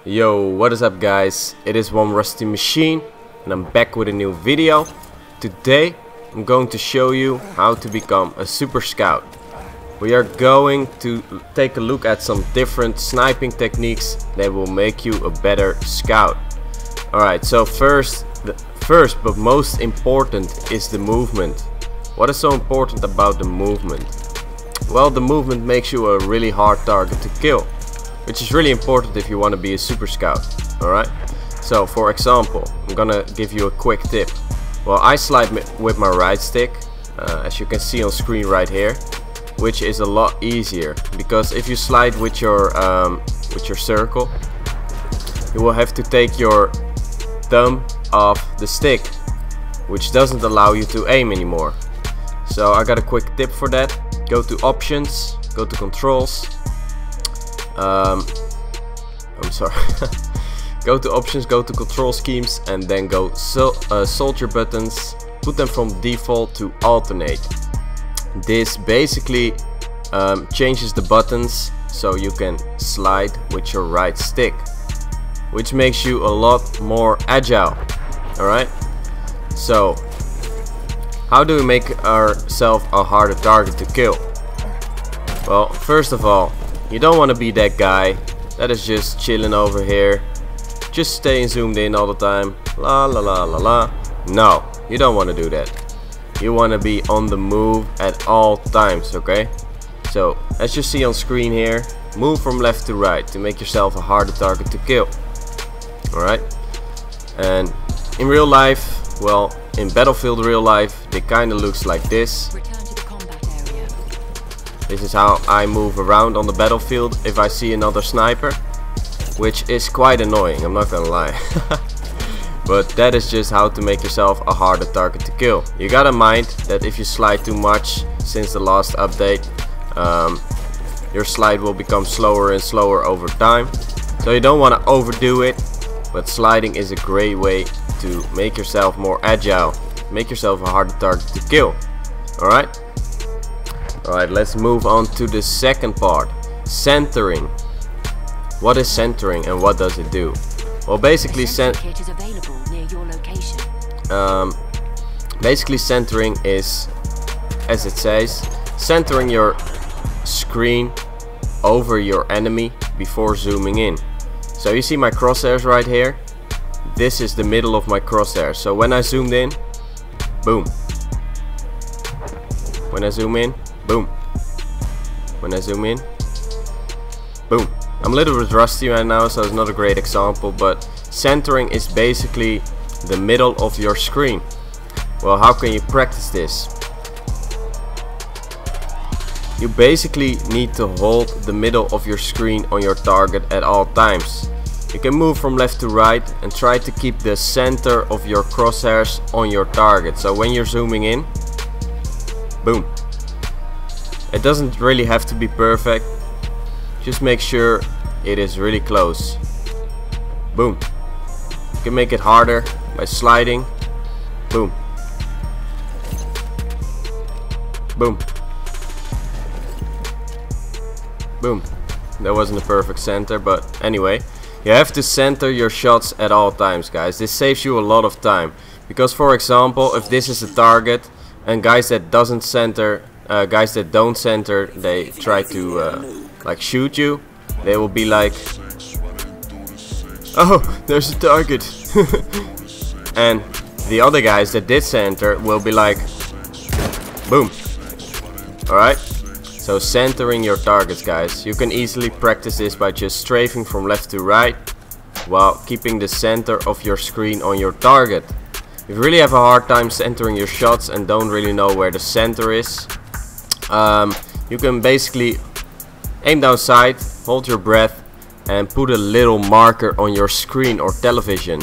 Yo, what is up guys? It is One Rusty Machine and I'm back with a new video. Today I'm going to show you how to become a super scout. We are going to take a look at some different sniping techniques that will make you a better scout. Alright, so first but most important is the movement. What is so important about the movement? Well, the movement makes you a really hard target to kill, which is really important if you want to be a super scout. Alright, so for example, I'm gonna give you a quick tip. Well, I slide with my right stick, as you can see on screen right here, which is a lot easier, because if you slide with your circle, you will have to take your thumb off the stick, which doesn't allow you to aim anymore. So I got a quick tip for that. Go to options, go to controls. I'm sorry. Go to options, go to control schemes, and then go soldier buttons. Put them from default to alternate. This basically changes the buttons so you can slide with your right stick, which makes you a lot more agile. Alright, so how do we make ourselves a harder target to kill? Well, first of all, you don't want to be that guy that is just chilling over here, just staying zoomed in all the time, la la la la la. No, you don't want to do that. You want to be on the move at all times, okay? So, as you see on screen here, move from left to right to make yourself a harder target to kill. Alright? And in real life, well, in Battlefield real life, it kinda looks like this. Return to the combat area. This is how I move around on the battlefield if I see another sniper, which is quite annoying, I'm not gonna lie. But that is just how to make yourself a harder target to kill. You gotta mind that if you slide too much since the last update, your slide will become slower and slower over time. So you don't want to overdo it, but sliding is a great way to make yourself more agile, make yourself a harder target to kill. Alright, let's move on to the second part, centering. What is centering and what does it do? Well, basically Kit is available near your location. Basically centering is, as it says, centering your screen over your enemy before zooming in. So you see my crosshairs right here? This is the middle of my crosshairs. So when I zoomed in, boom. When I zoom in, boom. When I zoom in, boom. I'm a little bit rusty right now, so it's not a great example, but centering is basically the middle of your screen. Well, how can you practice this? You basically need to hold the middle of your screen on your target at all times. You can move from left to right and try to keep the center of your crosshairs on your target. So when you're zooming in, boom. It doesn't really have to be perfect. Just make sure it is really close. Boom. You can make it harder by sliding. Boom. Boom. Boom. That wasn't a perfect center, but anyway. You have to center your shots at all times, guys. This saves you a lot of time. Because for example, if this is a target and guys that don't center, they try to like shoot you, they will be like, oh, there's a target. And the other guys that did center will be like, boom. Alright? So centering your targets, guys. You can easily practice this by just strafing from left to right while keeping the center of your screen on your target. If you really have a hard time centering your shots and don't really know where the center is, you can basically aim down sight, hold your breath, and put a little marker on your screen or television.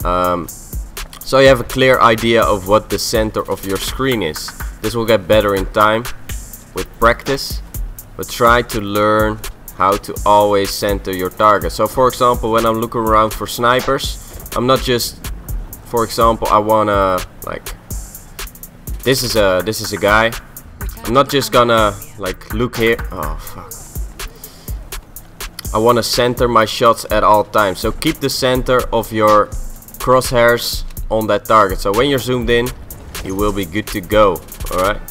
So you have a clear idea of what the center of your screen is. This will get better in time with practice, but try to learn how to always center your target. So for example, when I'm looking around for snipers, I'm not just, for example, I wanna like, this is a guy. I'm not just gonna like look here. Oh fuck. I want to center my shots at all times. So keep the center of your crosshairs on that target. So when you're zoomed in, you will be good to go. Alright.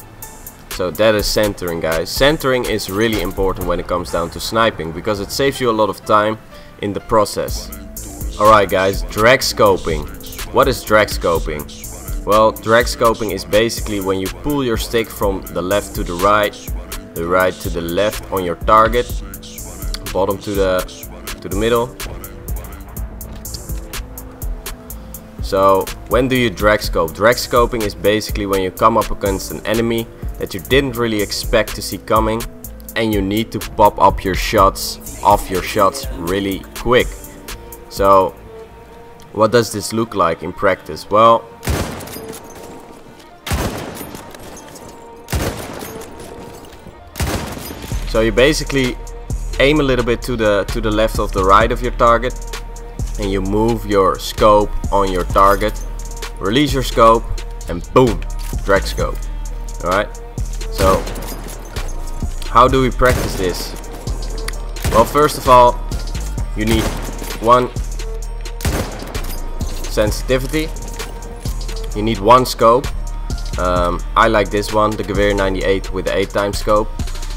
So that is centering, guys. Centering is really important when it comes down to sniping, because it saves you a lot of time in the process. Alright guys, drag scoping. What is drag scoping? Well, drag scoping is basically when you pull your stick from the left to the right to the left on your target, bottom to the middle. So when do you drag scope? Drag scoping is basically when you come up against an enemy that you didn't really expect to see coming, and you need to pop up your shots, off your shots really quick. So what does this look like in practice? Well, so you basically aim a little bit to the left of the right of your target, and you move your scope on your target, release your scope, and boom, drag scope. Alright, so how do we practice this? Well, first of all, you need one sensitivity, you need one scope. I like this one, the Gewehr 98 with the 8x scope,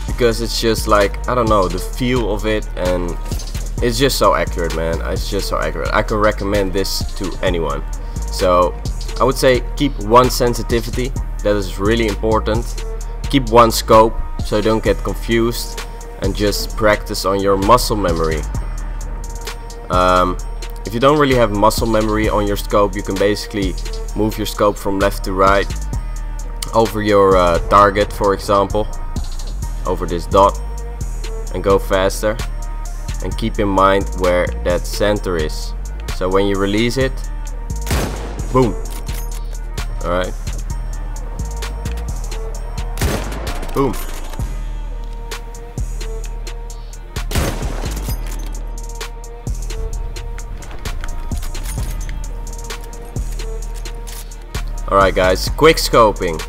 because it's just like, I don't know, the feel of it, and it's just so accurate, man. It's just so accurate. I can recommend this to anyone. So I would say keep one sensitivity, that is really important. Keep one scope so you don't get confused, and just practice on your muscle memory. If you don't really have muscle memory on your scope, you can basically move your scope from left to right over your target, for example, over this dot, and go faster. And keep in mind where that center is. So when you release it, boom. Alright. Boom. Alright guys, quick scoping.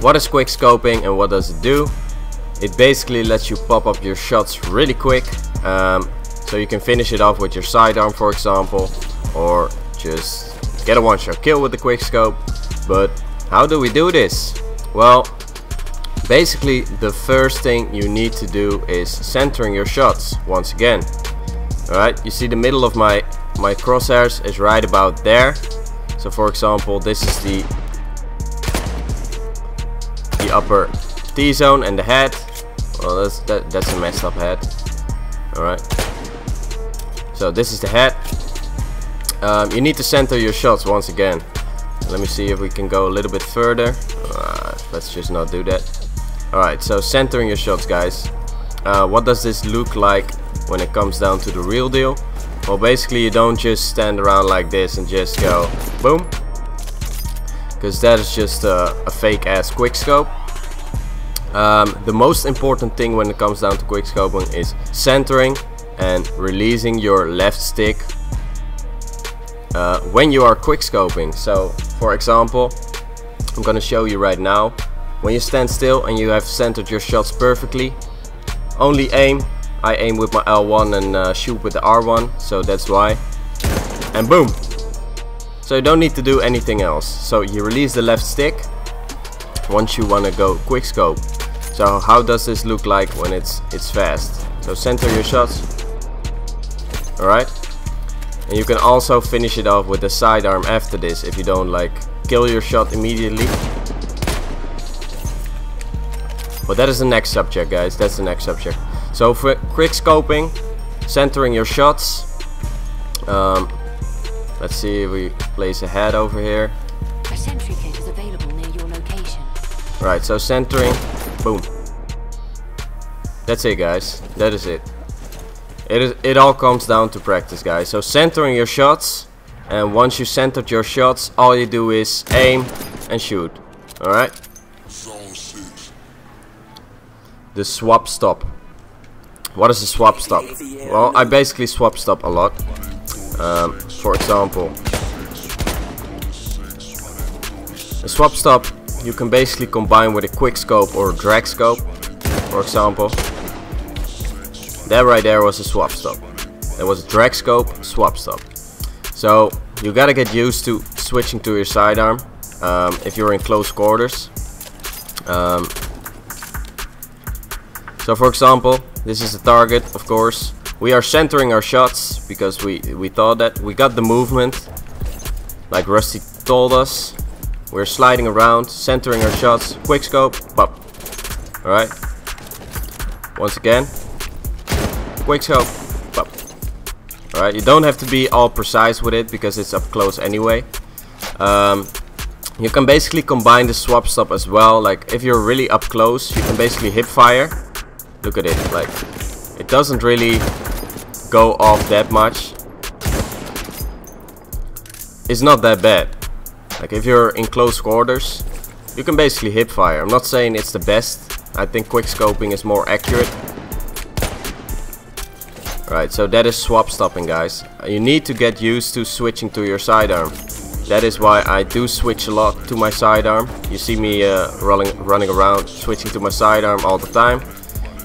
What is quick scoping and what does it do? It basically lets you pop up your shots really quick. So you can finish it off with your sidearm, for example, or just get a one-shot kill with the quick scope. But how do we do this? Well, basically the first thing you need to do is centering your shots once again. Alright, you see the middle of my crosshairs is right about there. So for example, this is the upper T-zone and the head. Well, that's a messed up head. Alright, so this is the head. You need to center your shots once again. Let me see if we can go a little bit further. Let's just not do that. Alright, so centering your shots, guys. What does this look like when it comes down to the real deal? Well, basically you don't just stand around like this and just go boom, because that is just a fake ass quick scope. The most important thing when it comes down to quick scoping is centering and releasing your left stick when you are quick scoping. So for example, I'm gonna show you right now. When you stand still and you have centered your shots perfectly, only aim. I aim with my L1 and shoot with the R1, so that's why. And boom! So you don't need to do anything else. So you release the left stick once you want to go quick scope. So how does this look like when it's fast? So center your shots. Alright? And you can also finish it off with the sidearm after this if you don't like kill your shot immediately. But that is the next subject, guys. That's the next subject. So for quick scoping, centering your shots. Let's see if we place a head over here. A sentry kit is available near your location. Right, so centering, boom. That's it, guys. That is it. It all comes down to practice, guys. So centering your shots, and once you centered your shots, all you do is aim and shoot. Alright? The swap stop. What is a swap stop? Well, I basically swap stop a lot. For example, a swap stop you can basically combine with a quick scope or a drag scope. For example, That right there was a swap stop. That was a drag scope, swap stop. So you gotta get used to switching to your sidearm if you're in close quarters. So for example, this is the target, of course. We are centering our shots because we thought that. We got the movement, like Rusty told us. We're sliding around, centering our shots, quick scope, pop. Alright. Once again, quick scope, pop. Alright, you don't have to be all precise with it because it's up close anyway. You can basically combine the swap stop as well. Like if you're really up close, you can basically hip fire. Look at it, like it doesn't really go off that much. It's not that bad. Like if you're in close quarters, you can basically hip fire. I'm not saying it's the best. I think quick scoping is more accurate. Right, so that is swap stopping, guys. You need to get used to switching to your sidearm. That is why I do switch a lot to my sidearm. You see me running around switching to my sidearm all the time.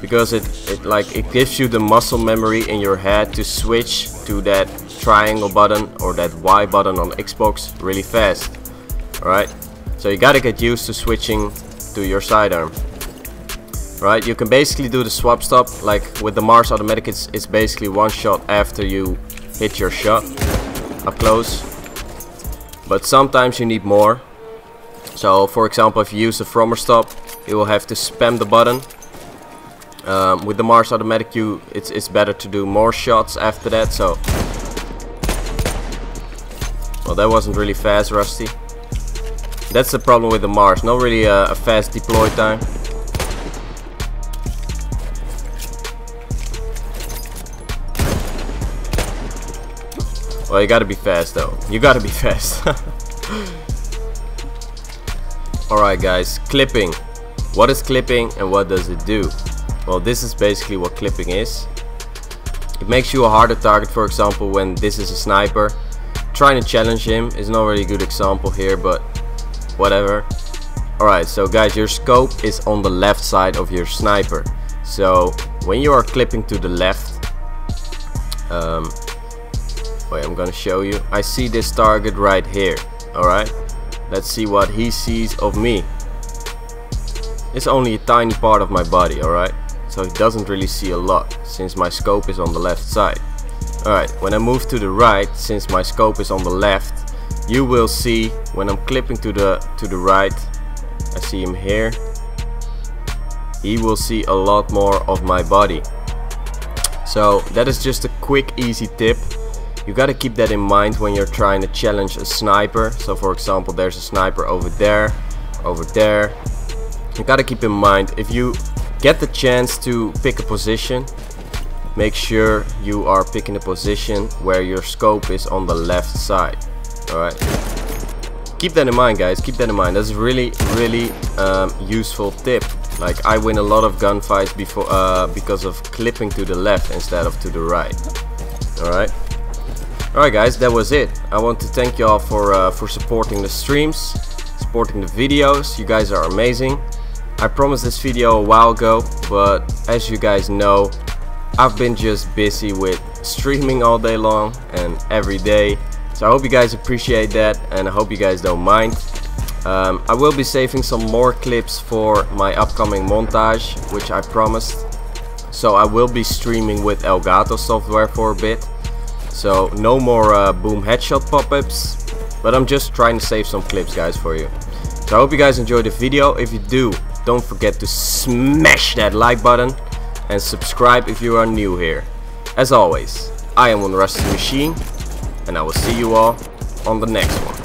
Because it gives you the muscle memory in your head to switch to that triangle button or that Y button on Xbox really fast. Alright, so you gotta get used to switching to your sidearm. Right, you can basically do the swap stop like with the Mars automatic. It's basically one shot after you hit your shot up close, but sometimes you need more. So for example, if you use the Frommer stop, you will have to spam the button. With the Mars automatic, it's better to do more shots after that. So, well, that wasn't really fast, Rusty. That's the problem with the Mars. Not really a fast deploy time. Well, you gotta be fast though. You gotta be fast. Alright guys, clipping. What is clipping and what does it do? Well, this is basically what clipping is. It makes you a harder target. For example, when this is a sniper, trying to challenge him is not really a good example here, but whatever. Alright, so guys, your scope is on the left side of your sniper. So when you are clipping to the left, wait, I'm gonna show you. I see this target right here. Alright, let's see what he sees of me. It's only a tiny part of my body, alright? So he doesn't really see a lot since my scope is on the left side. Alright, when I move to the right, since my scope is on the left, you will see when I'm clipping to the right, I see him here, he will see a lot more of my body. So that is just a quick easy tip. You gotta keep that in mind when you're trying to challenge a sniper. So for example, there's a sniper over there, over there. You gotta keep in mind, if you get the chance to pick a position, make sure you are picking a position where your scope is on the left side. Alright, keep that in mind, guys. Keep that in mind. That's a really useful tip. Like I win a lot of gunfights before because of clipping to the left instead of to the right. Alright guys, that was it. I want to thank you all for supporting the streams, supporting the videos. You guys are amazing. I promised this video a while ago, but as you guys know, I've been just busy with streaming all day long and every day. So I hope you guys appreciate that, and I hope you guys don't mind. I will be saving some more clips for my upcoming montage, which I promised. So I will be streaming with Elgato software for a bit. So no more boom headshot pop-ups, but I'm just trying to save some clips, guys, for you. So I hope you guys enjoyed the video. If you do, don't forget to smash that like button and subscribe if you are new here. As always, I am One Rusty Machine, and I will see you all on the next one.